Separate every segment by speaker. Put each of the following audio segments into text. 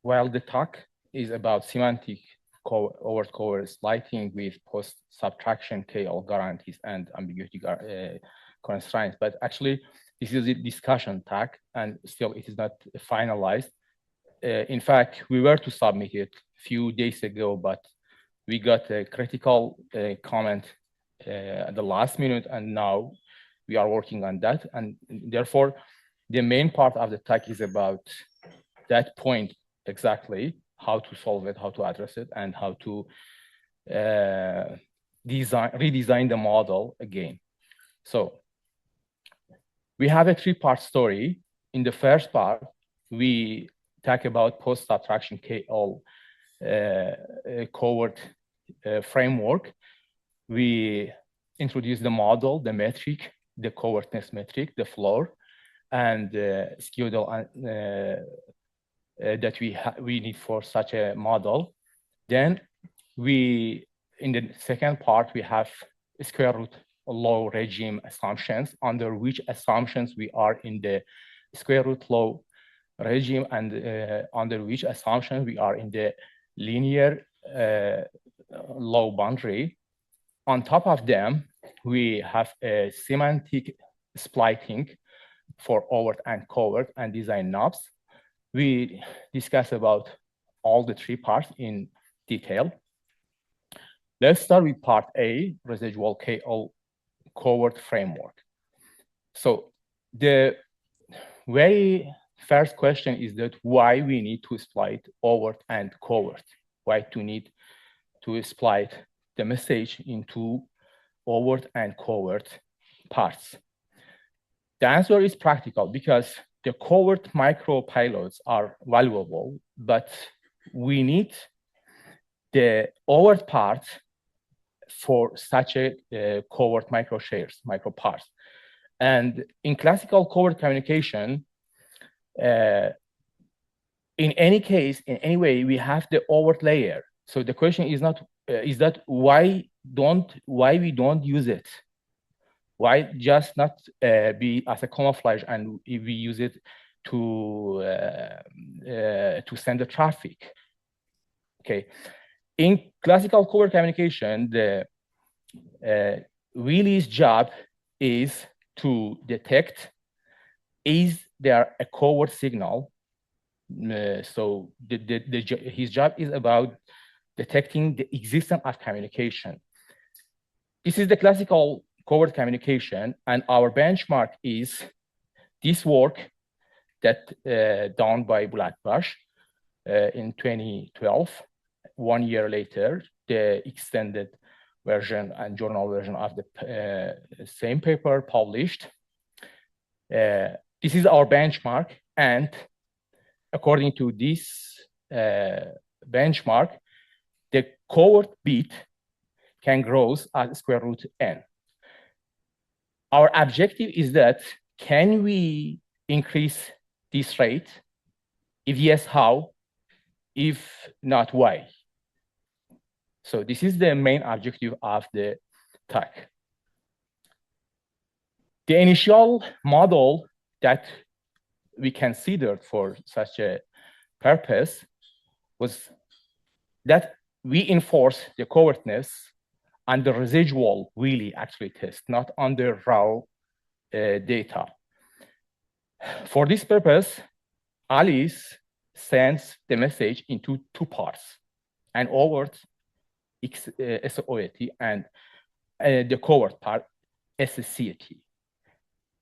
Speaker 1: While the talk is about semantic overt covert splitting with post-subtraction KL guarantees and ambiguity constraints, but actually this is a discussion tag, and still it is not finalized. In fact, we were to submit it a few days ago, but we got a critical comment at the last minute, and now we are working on that. And therefore, the main part of the talk is about that point exactly, how to solve it, how to address it, and how to redesign the model again. So we have a three-part story. In the first part, we talk about post-subtraction KL covert framework. We introduce the model, the metric, the covertness metric, the floor, and the schedule that we need for such a model. Then in the second part, we have square root law regime assumptions, under which assumptions we are in the square root law regime, and under which assumptions we are in the linear law boundary. On top of them, we have a semantic splitting for overt and covert and design knobs. We discuss about all the three parts in detail. Let's start with part A, residual KL covert framework. So the very first question is that why we need to split overt and covert? Why to need to split the message into overt and covert parts? The answer is practical, because the covert micropilots are valuable, but we need the overt part for such a covert microshares, microparts. And in classical covert communication, in any case, in any way, we have the overt layer. So the question is not why we don't use it? Why just not be as a camouflage, and we use it to send the traffic? Okay, in classical covert communication, the Willy's job is to detect is there a covert signal. So his job is about detecting the existence of communication. This is the classical covert communication, and our benchmark is this work that done by Blackbush in 2012. 1 year later, the extended version and journal version of the same paper published. This is our benchmark, and according to this benchmark, the covert bit can grow at square root n. Our objective is that, can we increase this rate? If yes, how? If not, why? So this is the main objective of the talk. The initial model that we considered for such a purpose was that we enforce the covertness on the residual Willy actually test, not on the raw data. For this purpose, Alice sends the message into two parts: an overt SOAT and the covert part SCAT.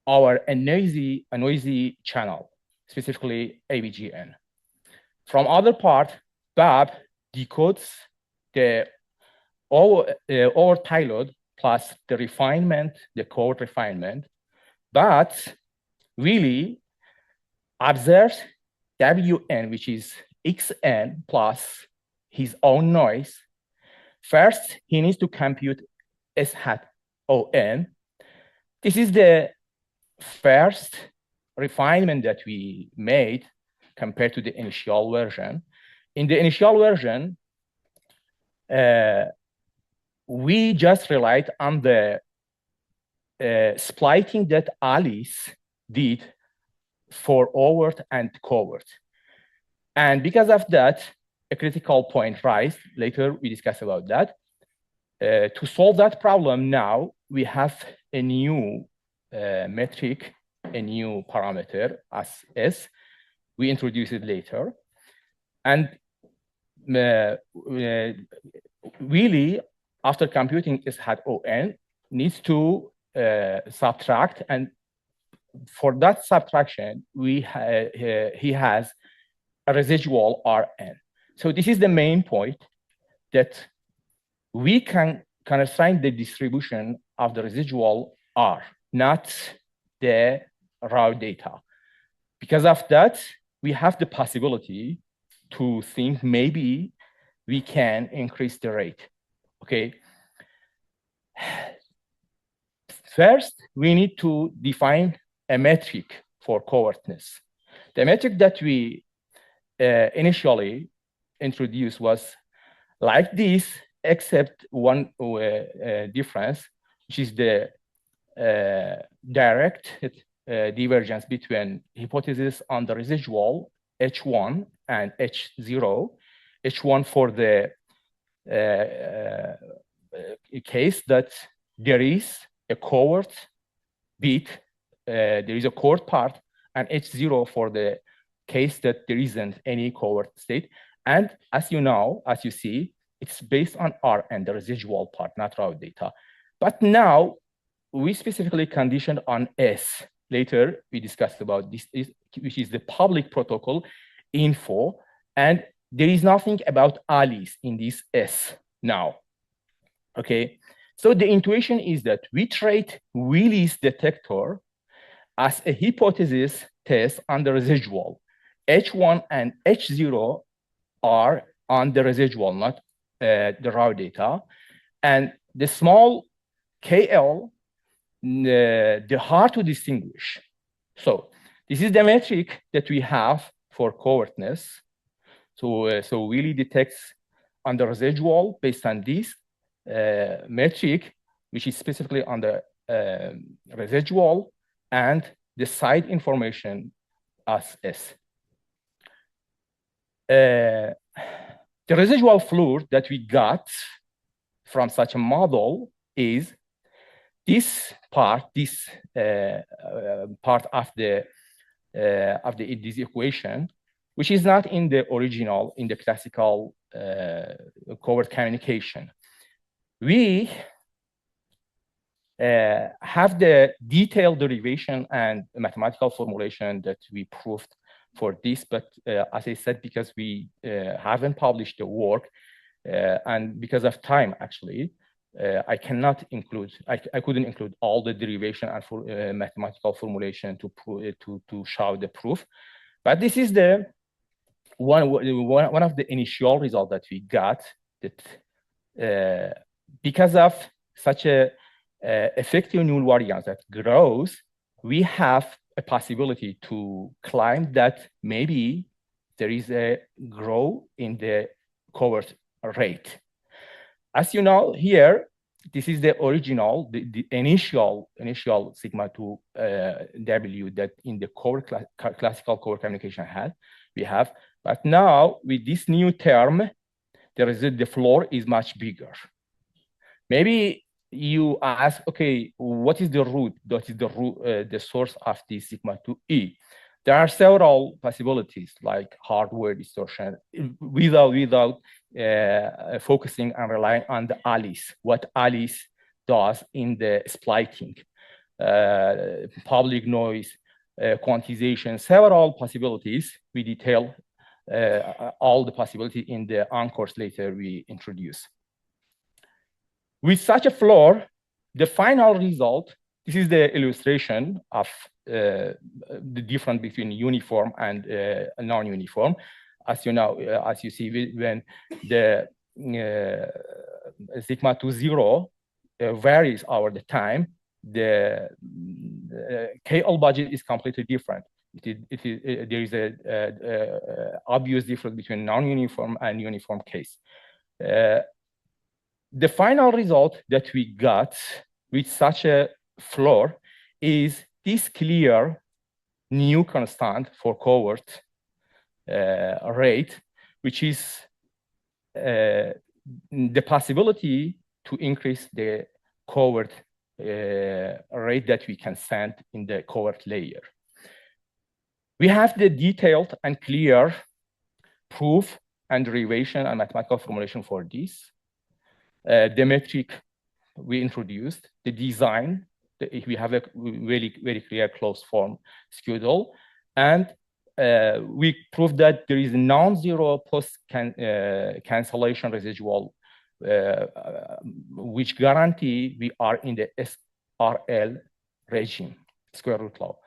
Speaker 1: A noisy channel, specifically ABGN. From other part, Bob decodes the overt payload plus the refinement, the covert refinement, but really observes WN, which is XN plus his own noise. First, he needs to compute S hat ON. This is the first refinement that we made compared to the initial version. In the initial version, we just relied on the splitting that Alice did for overt and covert. And because of that, a critical point rise. Later, we discuss about that. To solve that problem now, we have a new metric, a new parameter as S. We introduce it later. And really, after computing S hat ON, needs to subtract. And for that subtraction, he has a residual Rn. So this is the main point, that we can assign the distribution of the residual R, not the raw data. Because of that, we have the possibility to think maybe we can increase the rate. Okay. First, we need to define a metric for covertness. The metric that we initially introduced was like this, except one difference, which is the direct divergence between hypothesis on the residual H1 and H0. H1 for the case that there is a covert bit, there is a covert part, and H0 for the case that there isn't any covert state. And as you know, as you see, it's based on R and the residual part, not raw data. But now we specifically conditioned on S. Later, we discussed about this, which is the public protocol info. And there is nothing about Alice in this S now. Okay. So the intuition is that we treat Willis detector as a hypothesis test on the residual. H1 and H0 are on the residual, not the raw data. And the small KL, they're hard to distinguish. So this is the metric that we have for covertness. So Willy detects on the residual based on this metric, which is specifically on the residual, and the side information as S. The residual floor that we got from such a model is this part, this part of this equation, which is not in the original, in the classical covert communication. We have the detailed derivation and mathematical formulation that we proved for this, but as I said, because we haven't published the work, and because of time, actually, I cannot include, I couldn't include all the derivation and for, mathematical formulation to show the proof. But this is the one of the initial results that we got, that because of such a effective null variance that grows, we have a possibility to claim that maybe there is a growth in the covert rate. As you know, here, this is the original, the initial sigma 2 W that in the classical covert communication we have. But now with this new term, the floor is much bigger. Maybe you ask, okay, what is the root? What is the root, the source of this sigma 2E? There are several possibilities, like hardware distortion, without focusing and relying on the Alice, what Alice does in the splitting, public noise, quantization, several possibilities. We detail all the possibilities in the on-course later we introduce. With such a floor, the final result, this is the illustration of the difference between uniform and non-uniform. As you know, as you see, when the sigma 2 0 varies over the time, the KL budget is completely different. There is a obvious difference between non-uniform and uniform case. The final result that we got with such a floor is this clear new constant for covert rate, which is the possibility to increase the covert rate that we can send in the covert layer. We have the detailed and clear proof and derivation and mathematical formulation for this. The metric we introduced, the design, we have a very, very clear closed form schedule, and we proved that there is a non-zero post-cancellation residual, which guarantee we are in the SRL regime, square root law.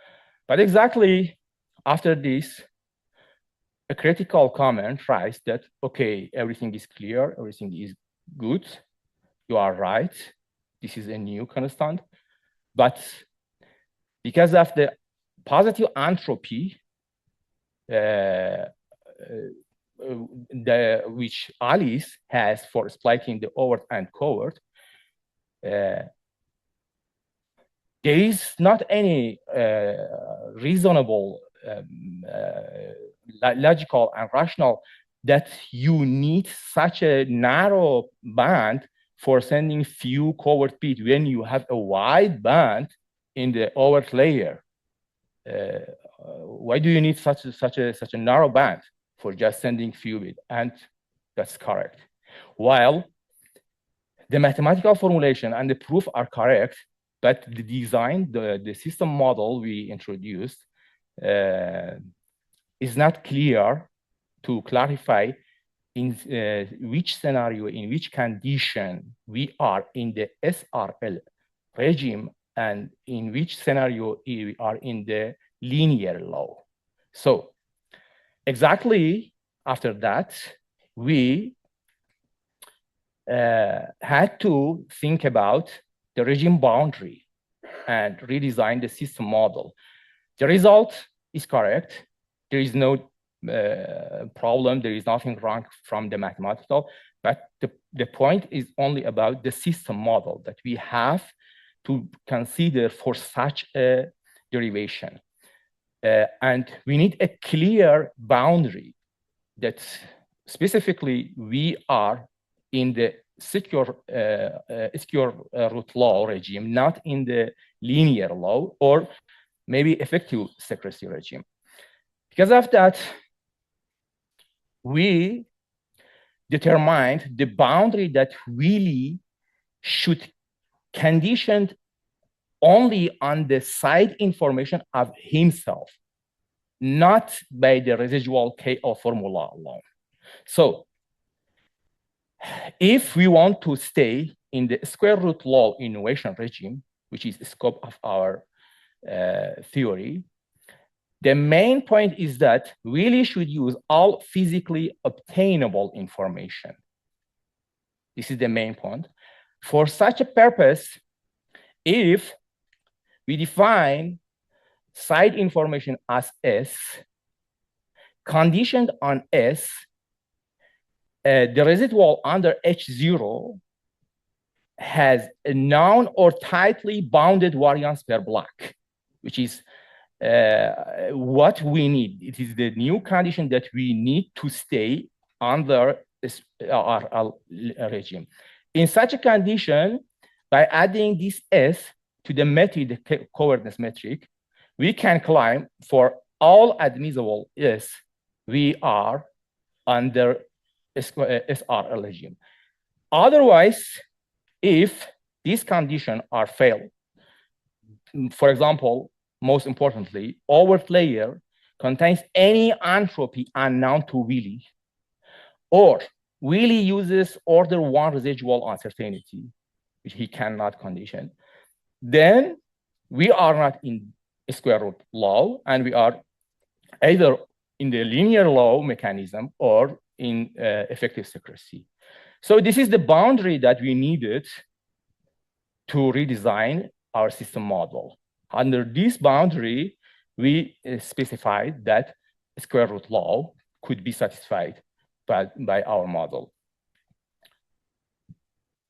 Speaker 1: But exactly after this, a critical comment writes that, okay, everything is clear, everything is good, you are right, this is a new constant, but because of the positive entropy, which Alice has for splitting the overt and covert, there is not any reasonable, logical and rational that you need such a narrow band for sending few covert bits when you have a wide band in the overt layer. Why do you need such a narrow band for just sending few bits? And that's correct. While the mathematical formulation and the proof are correct, but the design, the system model we introduced is not clear to clarify in which scenario, in which condition we are in the SRL regime and in which scenario we are in the linear law. So exactly after that, we had to think about the regime boundary and redesign the system model. The result is correct. There is no problem. There is nothing wrong from the mathematical, but the point is only about the system model that we have to consider for such a derivation. And we need a clear boundary that specifically we are in the secure root law regime, not in the linear law or maybe effective secrecy regime. Because of that, we determined the boundary that really should condition only on the side information of himself, not by the residual KO formula alone. So if we want to stay in the square root law innovation regime, which is the scope of our theory, the main point is that we really should use all physically obtainable information. This is the main point. For such a purpose, if we define side information as S, conditioned on S, the residual under H0 has a known or tightly bounded variance per block, which is what we need. It is the new condition that we need to stay under this RL regime. In such a condition, by adding this S to the metric, the coverdness metric, we can claim for all admissible S, we are under SRL regime. Otherwise, if these conditions are failed, for example, most importantly, overt layer contains any entropy unknown to Willy, or Willy uses order 1 residual uncertainty, which he cannot condition, then we are not in square root law, and we are either in the linear law mechanism or in effective secrecy. So this is the boundary that we needed to redesign our system model. Under this boundary, we specified that square root law could be satisfied by our model.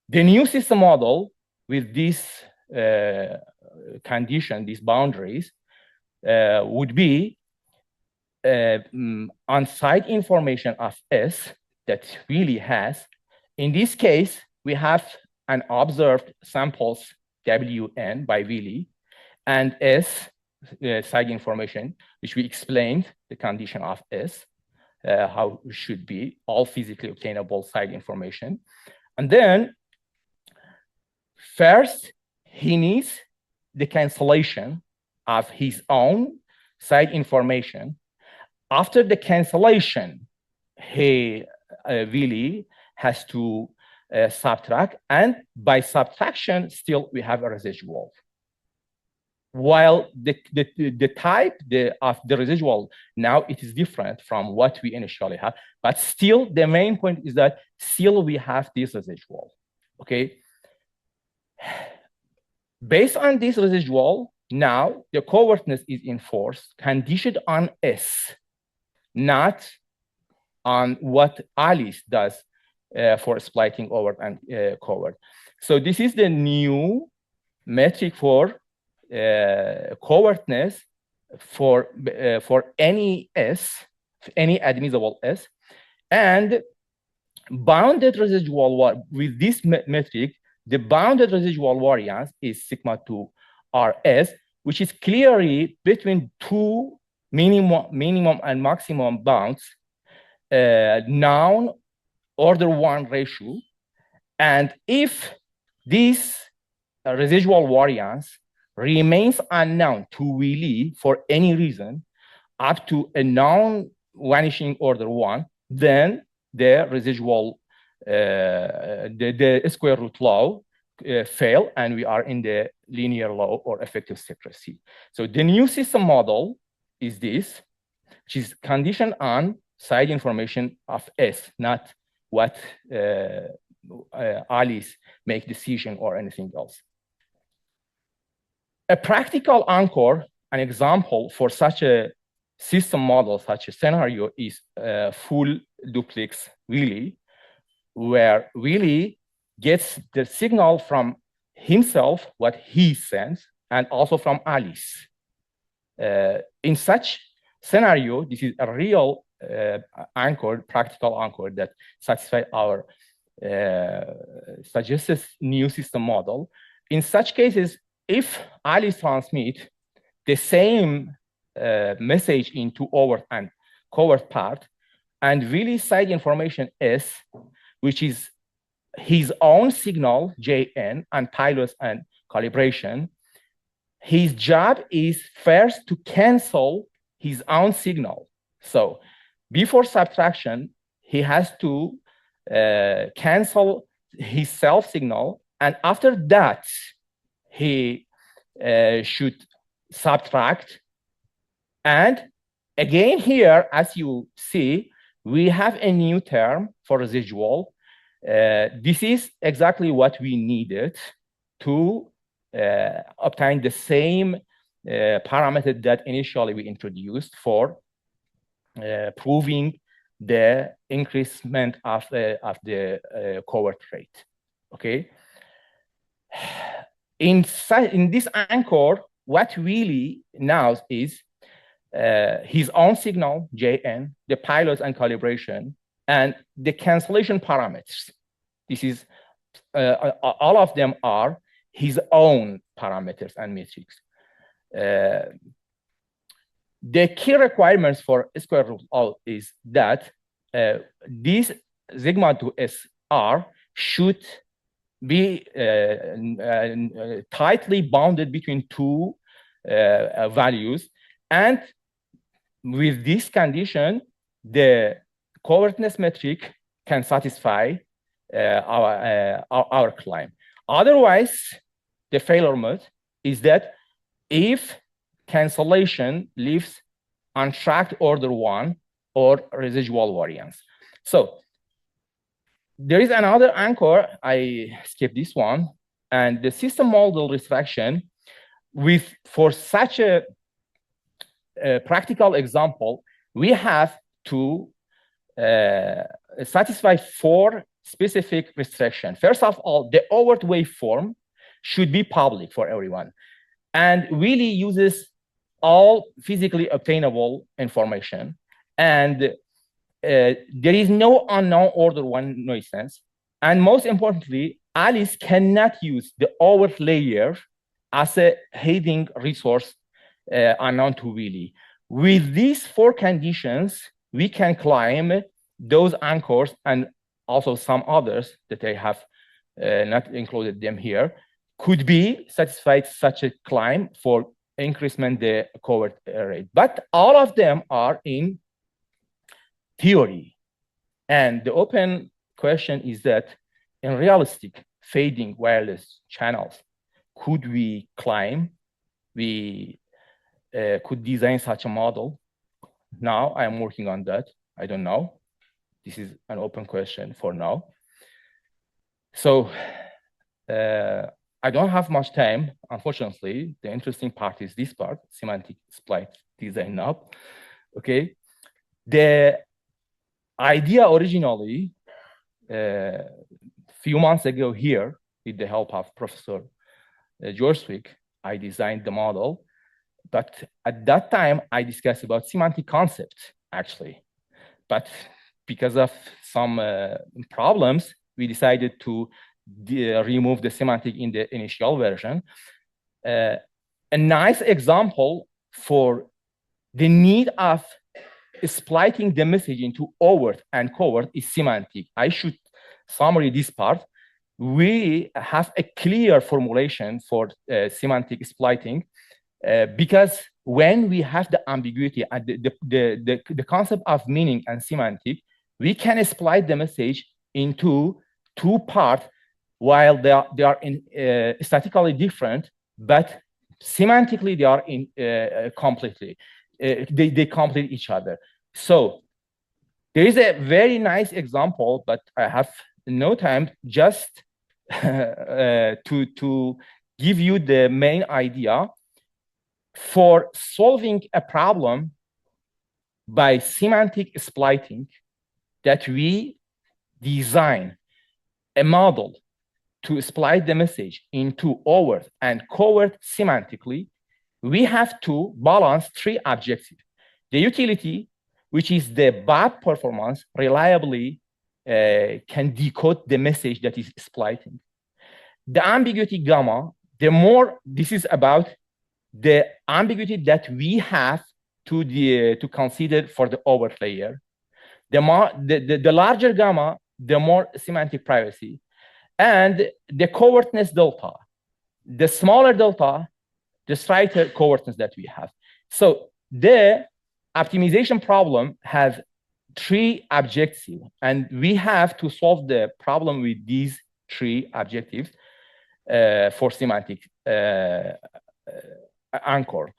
Speaker 1: The new system model with this condition, these boundaries, would be on-site information of S that really has. In this case, we have an observed samples WN by Willy and S site information, which we explained the condition of S, how it should be, all physically obtainable site information. And then first, he needs the cancellation of his own site information. After the cancellation, he really has to subtract, and by subtraction, still we have a residual. While the type of the residual now it is different from what we initially have, but still the main point is that still we have this residual. Okay. Based on this residual, now the covertness is enforced, conditioned on S, not on what Alice does for splitting overt and covert. So this is the new metric for covertness for any S, any admissible S, and bounded residual with this metric. The bounded residual variance is sigma 2 RS, which is clearly between two minimum and maximum bounds, known order 1 ratio. And if this residual variance remains unknown to Willy for any reason, up to a known vanishing order 1, then the residual the square root law fail, and we are in the linear law or effective secrecy. So the new system model is this, which is conditioned on site information of S, not what Alice make decision or anything else. A practical anchor, an example for such a system model, such a scenario is full duplex Willy, where Willy gets the signal from himself, what he sends, and also from Alice. In such scenario, this is a real anchor, practical anchor that satisfies our suggested new system model. In such cases, if Alice transmits the same message into overt and covert part, and Willy's site information S, which is his own signal, JN, and pilot and calibration, his job is first to cancel his own signal. So before subtraction, he has to cancel his self signal. And after that, he should subtract. And again here, as you see, we have a new term for residual. This is exactly what we needed to obtain the same parameter that initially we introduced for proving the increasement of the covert rate. Okay. In this anchor, what Willy knows is his own signal, JN, the pilot and calibration, and the cancellation parameters. This is all of them are his own parameters and metrics. The key requirements for square root of is that this sigma to SR should be tightly bounded between two values, and with this condition, the covertness metric can satisfy our claim. Otherwise, the failure mode is that if cancellation leaves untracked order 1 or residual variance. So there is another anchor, I skipped this one, and the system model restriction for such a practical example, we have to satisfy 4 specific restrictions. First of all, the overt waveform should be public for everyone. And Willy uses all physically obtainable information, and there is no unknown order one noise sense. And most importantly, Alice cannot use the overt layer as a hidden resource unknown to Willy. With these four conditions, we can climb those anchors and also some others that I have not included them here, could be satisfied such a climb for increasement the covert rate. But all of them are in theory. And the open question is that in realistic fading wireless channels, could we climb? We could design such a model. Now I'm working on that. I don't know. This is an open question for now. So I don't have much time, unfortunately. The interesting part is this part, semantic split design now. Okay. The idea originally, few months ago here, with the help of Professor Jorswick, I designed the model. But at that time, I discussed about semantic concepts, actually. But because of some problems, we decided to remove the semantic in the initial version. A nice example for the need of splitting the message into overt and covert is semantic. I should summary this part. We have a clear formulation for semantic splitting because when we have the ambiguity and the concept of meaning and semantic, we can split the message into two parts while they are statically different, but semantically they are completely. They complete each other. So there is a very nice example, but I have no time just to give you the main idea. For solving a problem by semantic splitting, that we design a model to split the message into overt and covert semantically, we have to balance three objectives. The utility, which is the bad performance, reliably can decode the message that is splitting. The ambiguity gamma, the more this is about the ambiguity that we have to consider for the overt layer. The larger gamma, the more semantic privacy. And the covertness delta, the smaller delta, the straighter covertness that we have. So the optimization problem has three objectives, and we have to solve the problem with these three objectives for semantic anchor.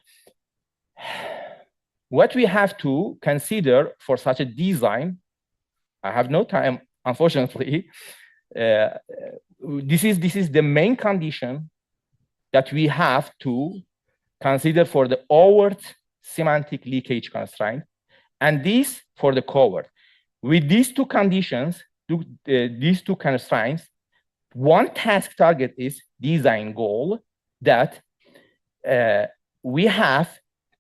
Speaker 1: What we have to consider for such a design, I have no time, unfortunately. This is the main condition that we have to consider for the overt semantic leakage constraint, and this for the covert. With these two conditions, these two constraints, one task target is design goal that we have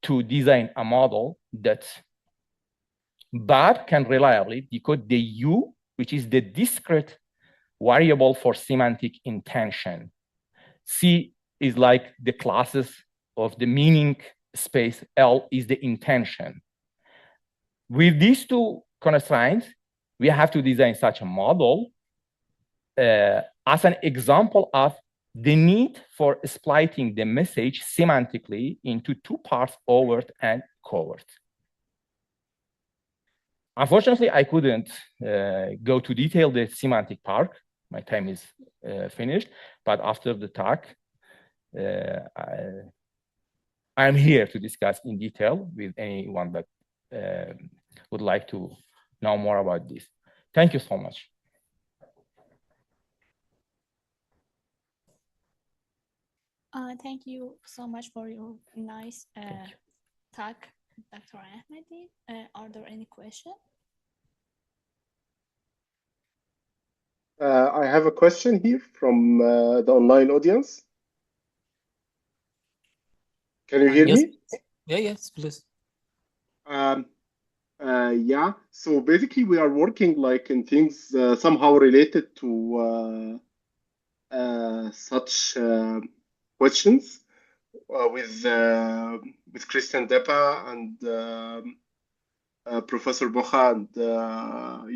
Speaker 1: to design a model that but can reliably decode the U, which is the discrete variable for semantic intention. C is like the classes of the meaning space. L is the intention. With these two constraints, we have to design such a model as an example of the need for splitting the message semantically into two parts, overt and covert. Unfortunately, I couldn't go to detail the semantic part. My time is finished, but after the talk, I'm here to discuss in detail with anyone that would like to know more about this. Thank you so much.
Speaker 2: Thank you so much for your nice talk, Dr. Ahmadi. Are there any questions?
Speaker 3: I have a question here from the online audience. Can you hear me?
Speaker 4: Yes, please.
Speaker 3: Yeah, so basically we are working like in things somehow related to such questions with Christian Deppa and Professor Bocha and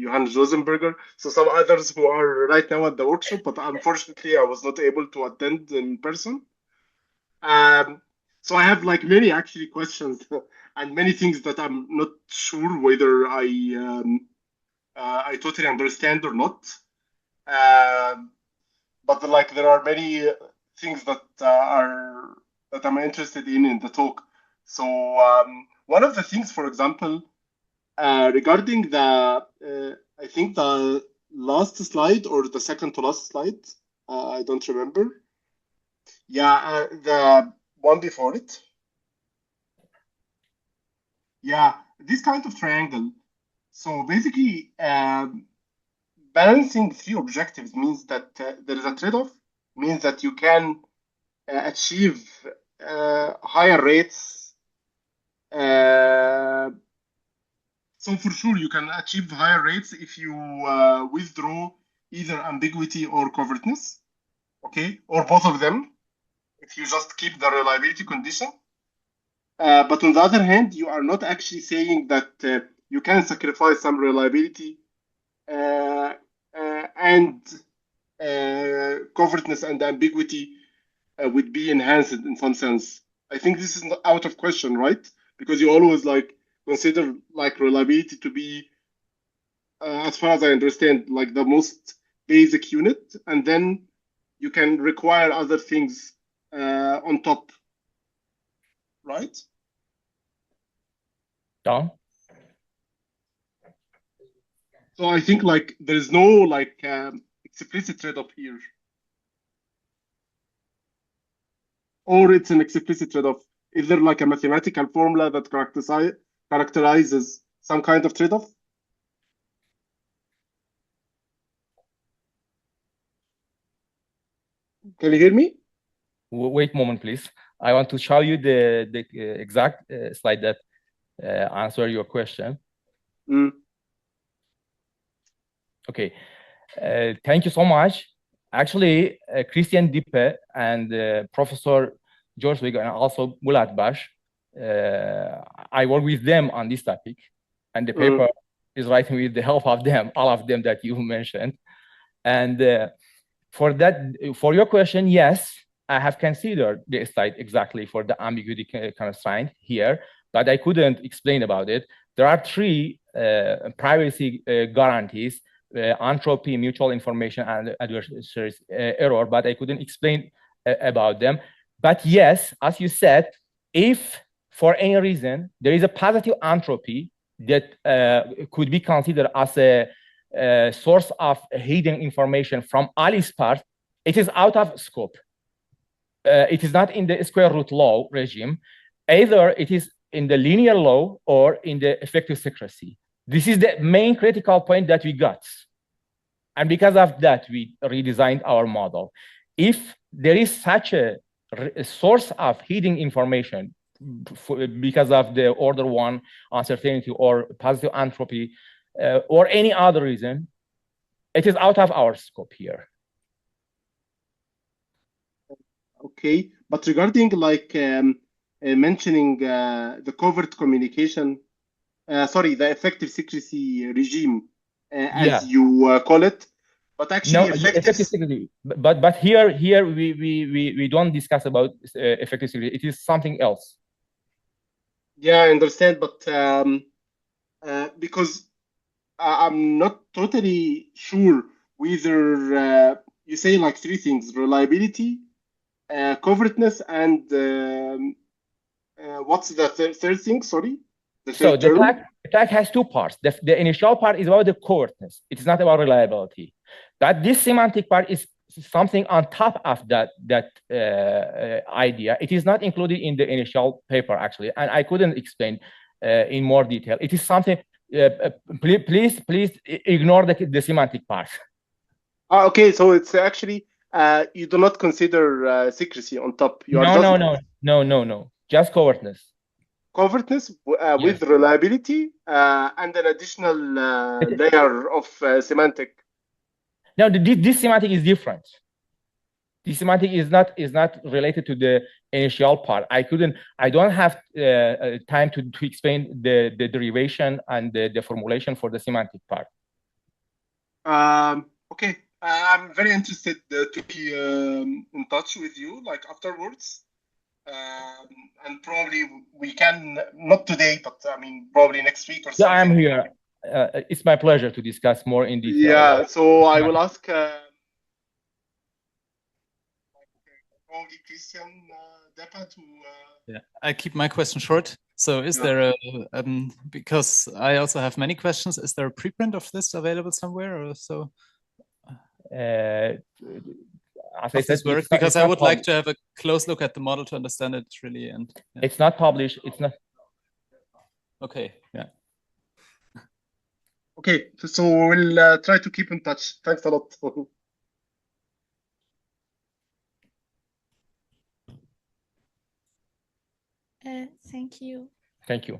Speaker 3: Johannes Rosenberger. So some others who are right now at the workshop, but unfortunately I was not able to attend in person. So I have like many actually questions and many things that I'm not sure whether I totally understand or not. But like there are many things that I'm interested in the talk. So one of the things, for example, regarding I think the last slide or the second to last slide, I don't remember. Yeah, the one before it. Yeah, this kind of triangle. So basically, balancing three objectives means that there is a trade-off, means that you can achieve higher rates. So for sure, you can achieve higher rates if you withdraw either ambiguity or covertness, okay, or both of them, if you just keep the reliability condition. But on the other hand, you are not actually saying that you can sacrifice some reliability and covertness and ambiguity would be enhanced in some sense. I think this is not out of question, right? Because you always like consider like reliability to be, as far as I understand, like the most basic unit, and then you can require other things on top, right?
Speaker 1: Done.
Speaker 3: So I think like there is no like explicit trade-off here, or it's an explicit trade-off. Is there like a mathematical formula that characterizes some kind of trade-off? Can you hear me?
Speaker 1: Wait a moment, please. I want to show you the exact slide that answer your question. Okay, thank you so much. Actually, Christian Dippe and Professor George Wig and also Bulat Bash, I work with them on this topic, and the paper is writing with the help of them, all of them that you mentioned. And for your question, yes, I have considered the slide exactly for the ambiguity constraint here, but I couldn't explain about it. There are three privacy guarantees: entropy, mutual information, and adversary error, but I couldn't explain about them. But yes, as you said, if for any reason there is a positive entropy that could be considered as a source of hidden information from Ali's part, it is out of scope. It is not in the square root law regime. Either it is in the linear law or in the effective secrecy. This is the main critical point that we got. And because of that, we redesigned our model. If there is such a source of hidden information because of the order one uncertainty or positive entropy or any other reason, it is out of our scope here.
Speaker 3: Okay, but regarding like mentioning the covert communication, the effective secrecy regime, as you call it, but actually
Speaker 1: effective secrecy. But here we don't discuss about effective secrecy. It is something else.
Speaker 3: Yeah, I understand, but because I'm not totally sure whether you say like three things: reliability, covertness, and what's the third thing? Sorry,
Speaker 1: the attack has two parts. The initial part is about the covertness. It is not about reliability. But this semantic part is something on top of that idea. It is not included in the initial paper actually, and I couldn't explain in more detail. It is something. Please ignore the semantic part.
Speaker 3: Okay, so it's actually you do not consider secrecy on top. You
Speaker 1: no. Just covertness.
Speaker 3: covertness
Speaker 1: Yes.
Speaker 3: with reliability and an additional layer of semantic.
Speaker 1: Now, this semantic is different. The semantic is not related to the initial part. I don't have time to explain the derivation and the formulation for the semantic part.
Speaker 3: Okay, I'm very interested to be in touch with you like afterwards. And probably we can, not today, but I mean, probably next week or something.
Speaker 1: Yeah, I'm here. It's my pleasure to discuss more in detail.
Speaker 3: Yeah, so I will ask probably Christian Deppa to.
Speaker 4: Yeah, I keep my question short. So is there a, because I also have many questions, is there a preprint of this available somewhere or so?
Speaker 1: As I said,
Speaker 4: because I would like to have a close look at the model to understand it really. And yeah.
Speaker 1: It's not published. It's not.
Speaker 4: Okay. Yeah.
Speaker 3: Okay, so we'll try to keep in touch. Thanks a lot.
Speaker 2: Thank you.
Speaker 1: Thank you.